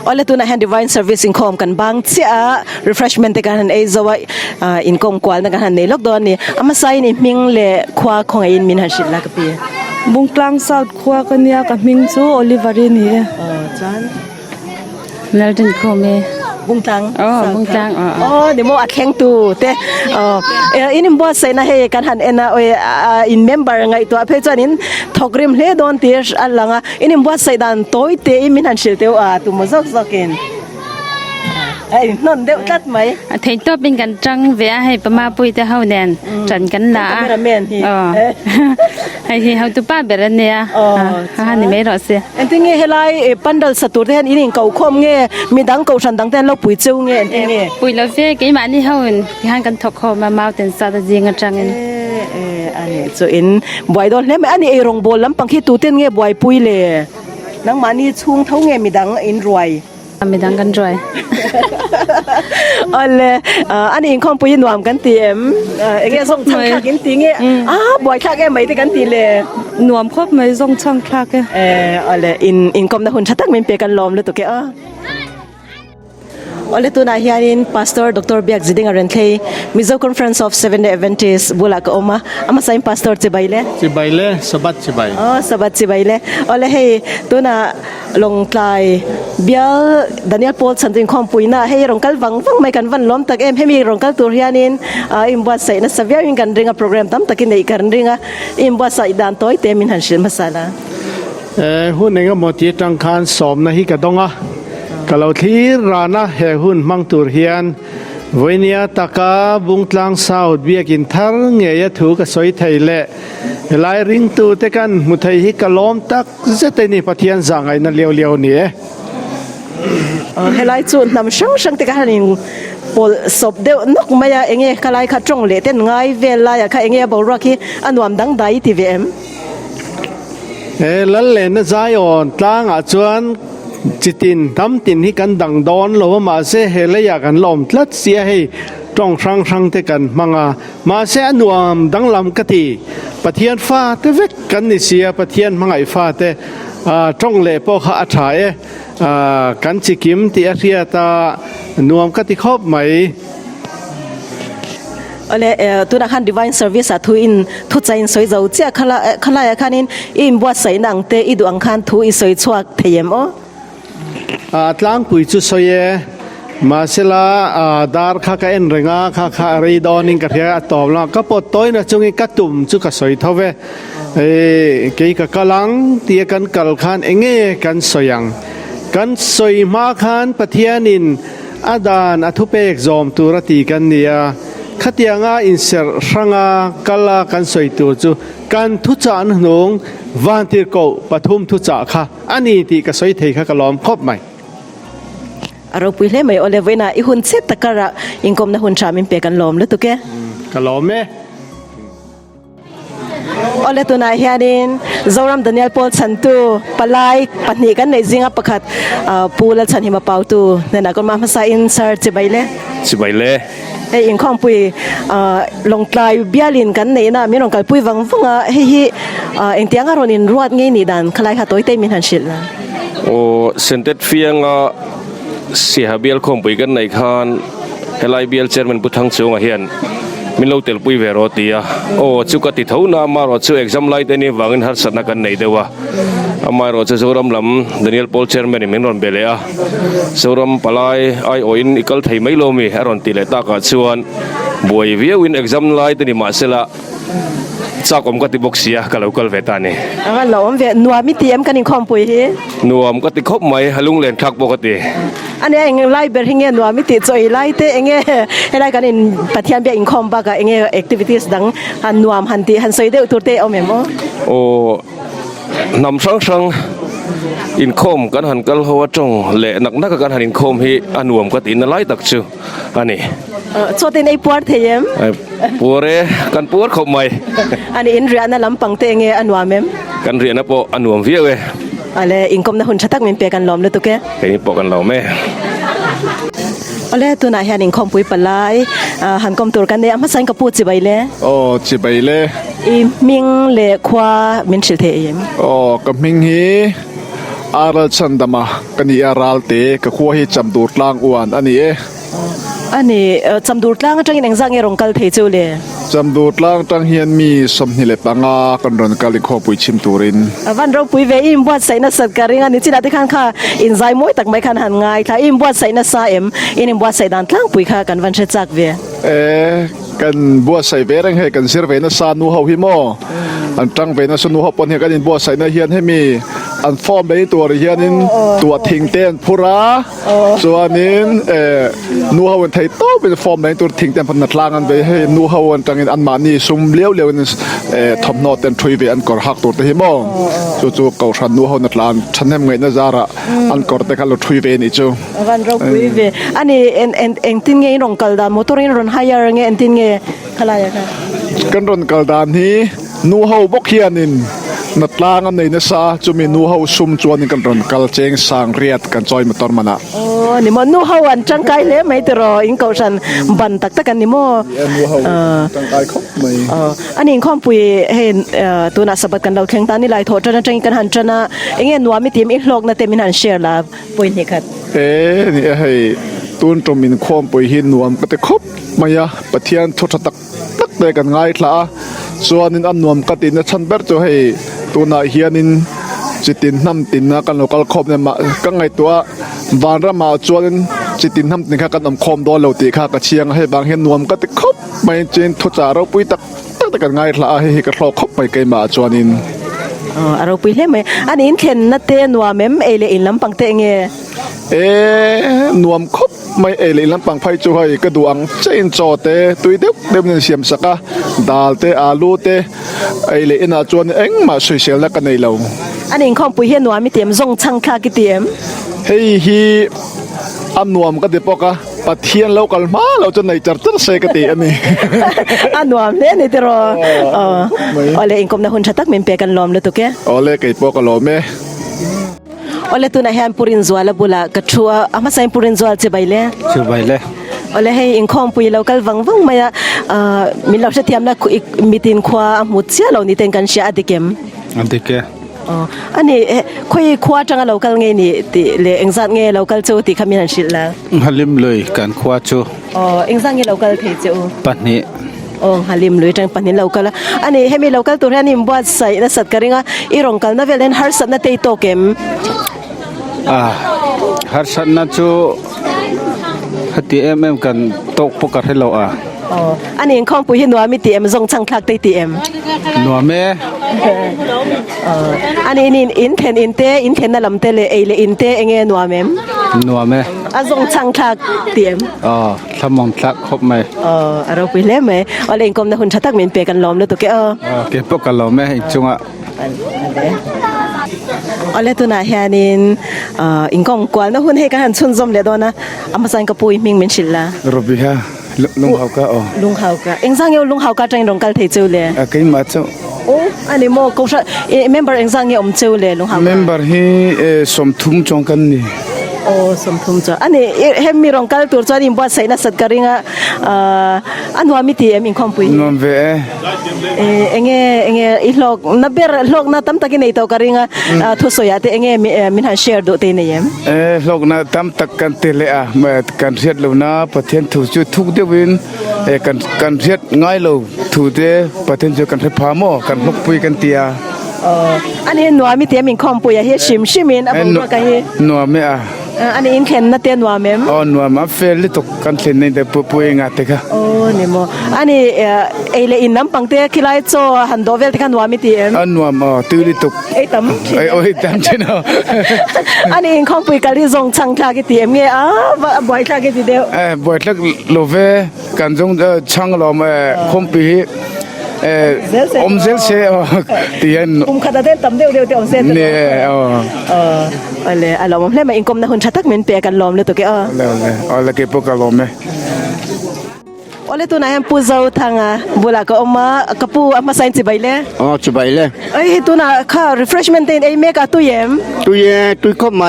ole tu na hand divine service income kan bang chia refreshment te kan e zawa income kwal na kan nei lok don ni ama sai ni ming le khwa khong in min han shil la ka pi bung tlang south khwa kania ka ming chu olivery ni chan Nelden Kome bung tang bung tlang ni mo akheng tu te in bo sai na he kan han ena oi in member ngai to phe chan in thokrim hle don tir alanga in bo sai dan toy te min han shil te tu mo zok zokin ai non deu tat mai thei to bin kan chang ve hai pama pui te hau nen chan kan la cameraman hi hai hi hau tu pa ber ne ha ni me ro se en tinge helai pandal satur ten in kau khom nge midang kau san dang ten lo pui cheu nge en tinge pui lo fe ke ma ni hau han kan thok kho ma mountain sa da jinga chang en ani so in boy don le ani e rong bol lam pangki tu ten nge boy pui le nang mani chung thau nge midang in roi midang kan roi ole ani in khom pui nuam kan tiem enge song chang kha kin tinge boy kha ge mai te kan ti le nuam khop mai zong chang kha ke ole in kom na hun chatak min pe kan lom le to ke ole tu na hianin pastor dr biak ziding arenthei mizo conference of seven day adventist bulak oma ama saim pastor chibaile sabat sabat chibaile ole hey tu na long tlai bial daniel paul santin khom puina hey rongkal wang mai kan van lom tak em hemi rongkal tur hianin imba sai na savia in kan ringa program tam takin nei kan ringa imba sai dan toy te min han shil masala hun nga moti tang khan som na hi ka donga kalau thir rana he hun mang tur hian voinia taka bungtlang south biakin thar nge ya thu ka soi thaile lai ring tu te kan muthai hi kalom tak zate ni pathian zangai na leo ni helai chu nam sang te ka hanin pol sop deu nok maya enge kalai kha trong le ten ngai vel la ya kha enge borak hi anwam dang dai tvm lal le na zion tlang a chuan chitin tam tin hi kan dang don lo ma se helaya kan lom tlat sia hei tong sang te kan manga ma se anuam dang lam kati pathian fa te vek kan ni sia pathian mangai fa te tong le po kha athae kan chikim ti aria ta nuam kati khop mai ole tu na khan divine service a thu in thu chain soi zo chia khala ya khanin im bwa sai nang te idu ang khan thu I soi chuak theyem o tlang pui chu soye masela dar kha ka en renga kha ri doning ka thia tom la ka pot toy na chungi ka tum chu ka soi thove ke ka kalang tia kan kal khan enge kan soyang kan soi ma khan pathianin adan athupe exam turati kan nia khatianga inser ranga kala kan soi tu chu kan thu chan hnung vantir ko pathum thu cha kha ani ti ka soi thei kha kalom khop mai aro puile mai ole vena I hun set takara inkom na hun chamin pe kan lom le tu ke kalom me ole tu na hianin zoram daniel paul chantu palai pani kan nei zinga pakhat pula chan hima pau tu nena kon ma sa in sir chibaile hey inkom pui long tlai bialin kan nei na mi rong kal pui wang wanga hi engtianga ronin ruat ngei ni dan khalai kha toy te min han shil na o sentet fianga si habial khom pui kan nei khan helai bial chairman puthang chunga hian min lo tel pui vero tia o chuka ti thona ma ro chu exam lai te ni wangin har satna kan nei dewa amai ro chu zoram lam daniel paul chairman min ron belea zoram palai ai oin ikal thei mai lo mi aron ti le ta ka chuan boy viewin exam lai te ni ma sela chakom ka ti boxia ka local vetani anga lom ve nuami tiem kan in khom pui hi nuam ka ti khop mai halung len thak bokati ane eng lai ber hinge nuami ti choi lai te enge helai kan in pathian be in khom ba ka enge activities dang han nuam han ti han soi de turte o memo o nam sang in khom kan han kal ho tong le nak kan han in khom hi anuam ka tin lai tak chu ani chote nei puar theyem pure kan pur khop mai ani in riana lampang te enge anwamem kan riana po anuam viewe ale inkom na hun chatak min pe kan lom le to ke ke po kan lo me ole tu na hian in khom pui palai han kom tur kan ne ama sain ka pu chi baile chi baile I ming le khwa min chil the yem ka ming hi อาราชันดามากันนี่อาราลเตกะขัวให้จำดูดล่างอ้วนอันนี้อันนี้จำดูดล่างจังเองจังเอรงกัลเทจูเลยจำดูดล่างจังเฮียนมีสมนิเลปังอากันรอนกาลิโคปุยชิมตูรินวันเราปุยเวอิมบวชใส่นัสการิงอันนี้ที่นัดที่ขันค่ะอินไซมวยตักไม่ขันหันง่ายถ้าอิมบวชใส่นัสซาอินบวชใส่ดันทางปุยค่ะกันวันเชจักเวกันบวชใส่เวรังให้กันเสียเวนัสานูเฮาฮิโมอันจังเวนัสนูเฮาปนให้กันอินบวชใส่นาเฮียนให้มีอันฟอร์มในตัวเฮียนินตัวทิ้งเต้นพุระส่วนนี้นูเฮาวันไทยโตเป็นฟอร์มในตัวทิ้งเต้นพนัดล่างอันไปให้นูเฮาวันจังอันมานี่ซุ่มเลี้ยวนี่ทำนอเต้นทรีเวอันก่อหักตัวเตฮิโมจู่ๆเก่าชันนูเฮานัดล่างฉันให้เงินน่าจะระอันก่อเตะขันรถทรีเวนี่จู่วันเราปุยเวอันนี้เอ็งตินเงี้ยรงกัลดานมอเตอร์รอนไฮยาร์เงี้ยเอ็งตินเงี้ยขลายค่ะกันรอนกัลดานนี้นูเฮาบกเฮียนินนัดล่างอันไหนนะซาจะมีนูเฮาซุ่มจวนกันรอนกัลเจงสางเรียดกันจอยมาตอนมันอ่ะโอ้นี่มันนูเฮาอันจังไกเลยไม่ตรออิงเกาชันบันตักตะกันนี่มั้นูเฮาจังไกครบไม่อันนี้ข้อมปุยเห็นตัวนักสับกันเราแข่งตานี่หลายโทษจนจังกันหันจนะเองนัวไม่เตรียมอีกโลกนะเต็มมินันเชียร์ลาปุยนี่ครับนี่ให้ตุนตรงมินข้อมปุยหินนัวก็จะครบไม่ยะปะเทียนทุตักตักเตกันง่ายคลาส่วนนี้อันนวมกตินชันเบิร์จะให้ตัวนายเฮียนินจิตินน้ำตินนะกันเราก็ครบเนี่ยมาก็ไงตัววานระมาจวนจิตินน้ำตินข้ากันนำคมโดนเราตีข้ากระเชียงให้บางเห็นนวมก็ติครบไม่เจนทุจาเราปุยตักตักกันง่ายคลาให้กระโลครบไปไกลมาจวนินเราปุยเล่ไหมอันนี้เข็นนัดเตนัวเมมเอเลอินลำปังเตงนวมครบไม่เลนลำปังไฟจุให้กระดวงเจนจอเตตุยเด็กเดิมเสียมสักดาลเตอาลูเตเลนอาจวนเอ็งมาช่วยเชียร์แล้วกันในเราอันนี้ข้อมปุยเห็นนัวมีเตรียมส่งช่างคากิเตรียมเฮ้ยฮีอันนวมก็เดี๋ยวปกะปะเทียนเรากันมาเราจะไหนจัดเสกติอันนี้อันนวมเนี่ยนี่ตรออะไรเองก็นะคนชัดตักเหม็นเปียกันลมเลยตัวแกอะไรไก่ปกะลมไหมoleh tu nak yang purin zual bula ketua ama sain purin zual cebaile oleh hai ingkhom pui local wangwang maya milau setiam na mitin khwa mutsia lo ni ten kan sha adikem ani khoi khwa tanga local nge ni ti le engzat nge local chu ti khamin shila halim loi kan khwa chu engzat nge local the chu pani halim loi tang pani local ani hemi local tu hani buat sai na sat karinga irong kal na velen har sat na te to kem har sat na chu hati kan tok pokar helloอันนี้ข้อมปุยนัวมีเตรียมส่งช่างคลักได้เตรียมนัวแม่อันนี้อินเทนนั่นลำเตเลยอินเตเองนัวแม่นัวแม่ส่งช่างคลักเตรียมสมองคลักครบไหมเราไปเล่ไหมอะไรกรมนะคุณชัดตักเหม็นเปียกันล้อมเลยตัวแกเก็บพวกกันล้อมแม่จุงอ่ะอะไรตัวน่ะเฮียนินอิงกองกวนนะคุณให้กันหันชุนจมเลยตัวนะอามาสั่งกระปุยมิงเหม็นชิลละรบิฮะลุงเฮาก็ลุงเฮาก็เอ็งสั่งอยู่ลุงเฮาก็จังรงกัลเทจูเลยกินมาเจ้าโอ้อันนี้โมกูชเมมเบอร์เอ็งสั่งอยู่เจูเลยลุงเฮาเมมเบอร์ฮีสมทุมจงกันนี่โอ้สมทุมจ้ะอันนี้เฮมีรงกัลตัวจอดิมบัวใส่นัสกัดริงอันว่ามิติอิงคอมปุยน้องเวเอ็งอีหลอกนับเบอร์หลอกนับตั้มตะกินในตัวกัดริงทุสอยาเตเอ็งมินหาแชร์ดูเตนี่ยังหลอกนับตั้มตะกันเตเลยเมื่อการเสียดลูน่าประเทศถูกจุดทุกเดือนการเสียดง่ายลูถูกเดประเทศจะกันให้พาโมกันพกปุยกันเตียอันนี้นัวมิติอิงคอมปุยเฮชิมินอับมากันเฮนัวไม่อันนี้อินเข็นนัดเตียนนัวเมมนัวมาเฟลลิตกกันเข็นในเดปปุยงัดเตะนี่โมอันนี้เลอินน้ำปังเตะคิไลโซฮันโดเวลที่กันนัวมิตินัวมาตื้อลิตกตั้มตั้มใช่เนาะอันนี้อินคอมปุยกันที่ทรงช่างคลากิติเงี้ยบ่อยคลากิติเดียวบ่อยคลาโลเวกันทรงช่างเรามาคอมปีอมเซลเซ่ที่ยันขัดเต้นตั้มเดียวอมเซลเนี่ยอะไรเราไม่มาอิงกรมนะคนชัดทักเหม็นเปียกันล้อมเลยตัวแกแล้วเก็บพวกกันล้อมไหมอะไรตัวไหนปูเจ้าทางบุลาก็ออกมากระปูอามาใส่จีบเลยจีบเลยตัวน่ะค่ะ refreshment เต็มเมกาตู้เย็มครบไหม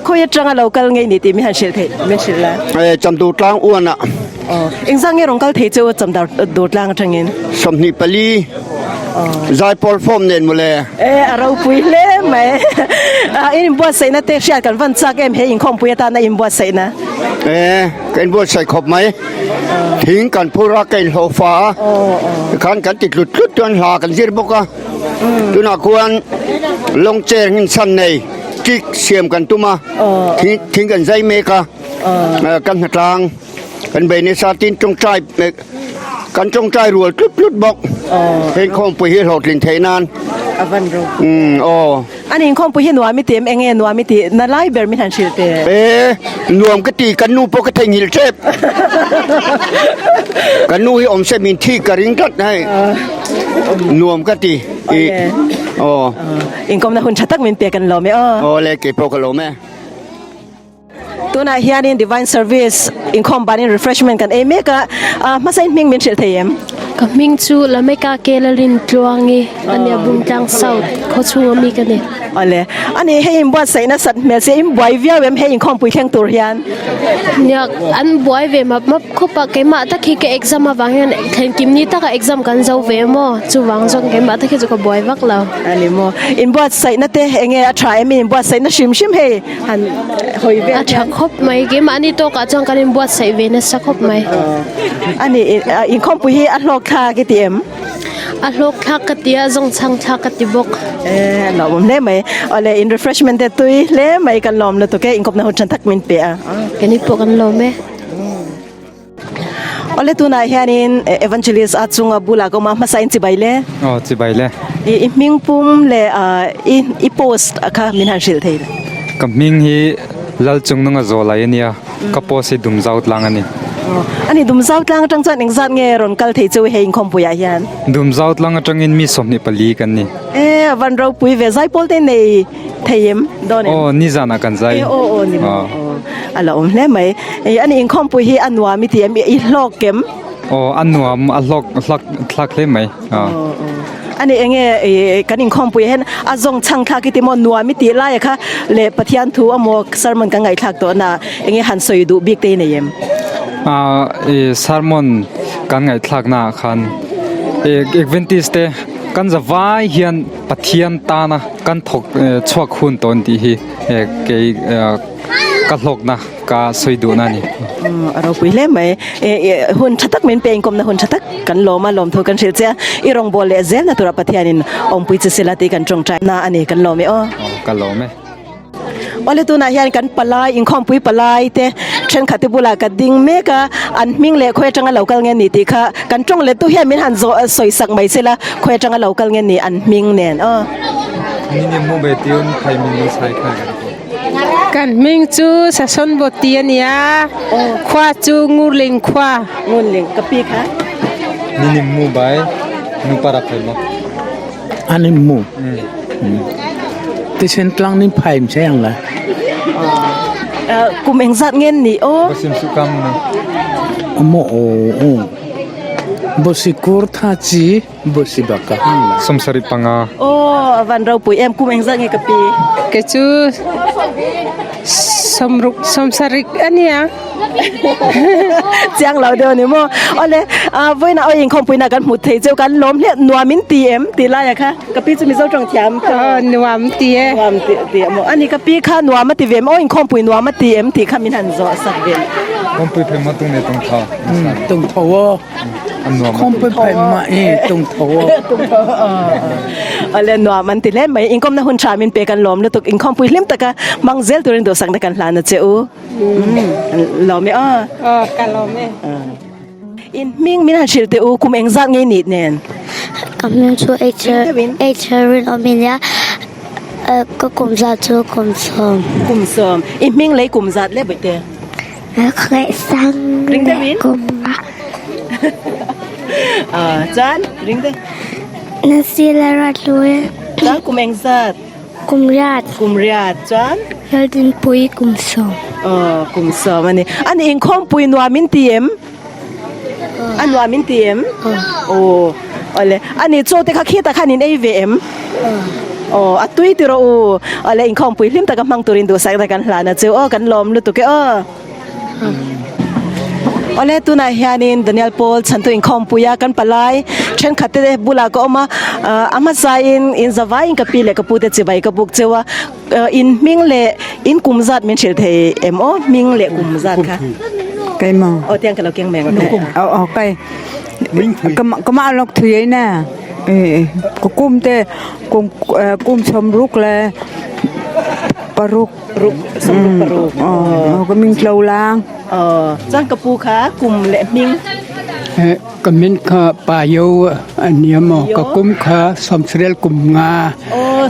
คุยจังเราเกลไงนี่ที่มีหันเชลเทไม่เชลละจำดูกลางอ้วนอ่ะเอ็งสั่งเงี้ยรงกัลเทเจ้าจำดูกลางจังเงี้ยสมนิปลีใจพอลฟอมเด่นหมดเลยเราปุยเล่ ไหมอินบัวใส่นะเตะเชียกันวันซักเอ็มเฮอิงคอมปุยตานะอินบัวใส่นะ กันบัวใส่ขบไหมทิ้งกันผู้รักกันโซฟาขันกันติดหลุดจนหากันสิบกตุนักควรลงเจงหินสันในจิกเสียมกันตุมาทิ้งกันใจเมกากันหัดลางกันเบนซาตินจงใจกันจงใจรัวลุดบอกเห็นคอมปุยหดลินเทนานวันรูอ๋ออันนี้คอมปุยหนัวมิติเองหนัวมิตินั่นไล่เบอร์มิทันชิลเตรวมกติกันนูปกติหิลเจ็บกันนูให้อมเซมินที่กระริงกัดให้รวมกติอ๋ออิงคอมนะหุ่นชัดตักมินเปียกันหรอไหมอ๋อเล็กเก็บพกโลแม่ตัวน่ะเฮียนี่ Divine Service อินคอมบานิน refreshment กันเมกะมาใส่มิงมินเชลเทียมกับมิงจูแล้วไม่กล้าเกลลินจวงงี้อันเนี้ยบุญจังเศร้าเขาชัวมีกันเนี่ยอะไรอันนี้ให้อิมบัวใส่นะสัตว์เมลเซียอิมบวยวิวเวมให้อินคอมปุยแข่งตัวเฮียนเนี่ยอันบวยเวมมาคุปะเกมาตะคีเก exam มาวังเงี้ยแข่งกิมนี่ตะก exam กันเจ้าเวมอจูวังจงเกมาตะคีจะกับบวยวักเราอันนี้โมอิมบัวใส่นะเตะเงี้ยทรายมีอิมบัวใส่นะชิมให้หันหอยเวอาจจะครบไหมเกมาอันนี้โตกะจังกันอิมบัวใส่เวนัสครบไหมอันนี้อินคอมปุยอัลโลคาเกติเอ็มอัลโลคากติยาจงช่างชากติบกเราผมเล่ไหมอะไรอิน refreshment เตตุยเล่ไหมกันลมเลยตัวแกอินคบนะหุ่นฉันทักมินเปียกันนี่พวกกันลมไหมอะไรตัวนายเฮียนิน evangelist อาจุงบุลาก็มาใส่จิบายเล่อ๋อจิบายเล่อีมิงปุ่มเล่อีโพสต์ค่ะมินหันชิลเทย์กับมิงฮีลัลจุงนงโซลายเนี่ยกับโพสิดุมเจ้าตลังอันนี้อันนี้ดุมเจ้าตลังจังจันเองจันเงรอนกัลเทจูเฮงคอมปุยายันดุมเจ้าตลังจังอินมีสมนิปลีกันนี่วันเราปุยเวใจพอลเตนในเทียมโดนโอ้นี่จานักันใจโอ้นี่อะไรเล่ไหมอันนี้อิงคอมปุยฮีอันวัวมิเทียมอีโลกเกมโอ้อันวัวอัลลักเล่ไหมอันนี้เองกันอิงคอมปุยเห็นอาจงช่างคลากิติมอนนัวมิติไล่ค่ะเลปะเทียนทูอโมกสารมันกันไงคลากตัวน่ะเองหันสวยดูบิ๊กเตนเยมสารมันกันไงคลากน่ะคันเวนติสเตกันจะว่าเฮียนปะเทียนตานะกันถกชัวคุณตอนที่เกกัดหลกนะกาสวยดูนั่นนี่เราคุยเล่ไหมหุ่นชัดตักเหม็นเป็นกลมนะหุ่นชัดตักกันล้อมาล้อมทุกันเสียเจ้าอีรองบอลเลเซนนะตัวปะเทียนินอมปุยจะเสลติกันจงใจน่าอันนี้กันล้อมไหมกันล้อมไหมวันเลตุนายยันกันปลายอิงคอมปุยปลายเตฉันขัดติบุลากัดดิ้งเมกะอันมิงเล่คอยจังเหล่ากัลเงินนี่ติค่ะกันจงเล่ตุเฮียมินหันโซสวยสักไม่เสละคอยจังเหล่ากัลเงินนี่อันมิงเนนนี่เนี่ยมูเบติอุนใครมิงใช้ใครกันมิงจูสะสนบทเตียนยาขวาจูงูลิงขวางูลิงกะปีค่ะนี่เนี่ยมูใบนูปารักใครมั้งอันนี้มูที่เช่นกลางนี่ไผ่ไม่ใช่ยังไงกูเองสัตว์เงินนี่โอ้บสิมสุกัมนะโมโอบสิกูร์ท่าจีบสิบักกะสมสริปังอาโอ้วันเราปุ๋ยเอ็มกูเองสัตว์เงินกะปีกะจูสมสริกอันนี้เจียงเราเดียวนี่โมเอาเลยเว้ยนะเอาเองคงปุยนักกันหมุดเทเจ้ากันล้มเนี่ยนัวมินตีเอ็มตีไรอะคะกะปีจะมีเจ้าจงเทียมนัวมินตีนัวมินตีโมอันนี้กะปีค่ะนัวมาตีเวมเอาเองคงปุยนัวมาตีเอ็มตีข้ามินหันโซสักเวมคงปุยเพิ่มมาตรงนี้ตรงเท้าตรงเท้าคงปุยเพิ่มมาตรงเท้าเอาเลยนัวมันตีเล่นไหมอิงคมนะหุ่นชามินเปกันล้มแล้วตกอิงคงปุยเล่มตะกะมังเซลตัวเองตัวสังตะกันหลานนะเจ้าล้อไม่กันล้อไม่อินมิงมินหันชิลเตอูคุมเองซักไงนิดเนนกำลังช่วยเอเชอรินอเมริกาก็กุมจัดช่วยกุมสมอินมิงเลยกุมจัดเลยบ่เตะเคยสั่งริงเดวินกุมจานริงเดนัสซีลารัดเลยจานกุมเองซัดกุมราดจานยอดินปุยกุมสมกุมสมอันนี้เองคอมปุยนัวมินตีเอ็มอันนัวมินตีเอ็มโอ้อะไรอันนี้โจเตค่ะคิดแต่ค่ะนี่AVMอัตุยติโรอะไรเองคอมปุยลิมแต่กำลังตัวรินตัวใส่แต่กันหลานนะเจ้ากันลมลุตุกอิ Oleh tu na hianin Daniel Paul santu in khom puya kan palai chen khate bula ko ma ama sain in zawai ka pile ka pute chibai ka buk chewa in mingle in kumzat min chil the emo mingle kumzat kha cái mà o tiang ka lo kyang meng cái cái mà lộc thủy nè có cung tê cung sầm rúc là paruk ruk som ruk paruk có mình lâu lang chang ka pu kha kum le ming ก็มินค่ะป่าโยอันเนี้ยหมอก็กุ้มค่ะสมเสรียลกุมงา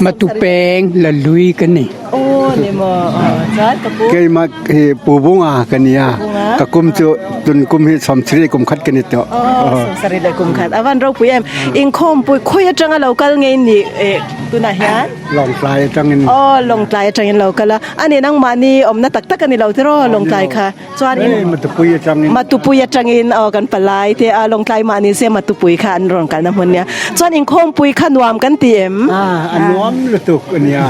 มาตุแปงละลุยกันนี่ โอ้นี่mo chan ka pu Kay mag pubunga kaniya. Kakum tu dun kum hi samsri kum khat kanito. sari le kum khat awan ro pu em in khom pu khoya changa local ngei ni tu na hian Long fly tangin. long tlai changin local ani nang mani omna tak tak ani lo tero long tlai kha chuan in Matupui tangin. matupuya changin kan palai te long tlai mani se matupui kha an rong kan na mun nia chuan in khom pui kha nuam kan ti em Anuam lutuk kaniya.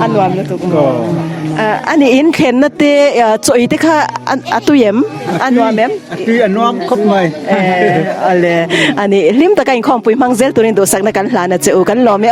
anwam na tu ani in khen na te choi te kha atuyem anwam em Ati anuam khop mai. ale ani lim ta kan khom pui mangzel turin do sak na kan hla na cheu kan lo me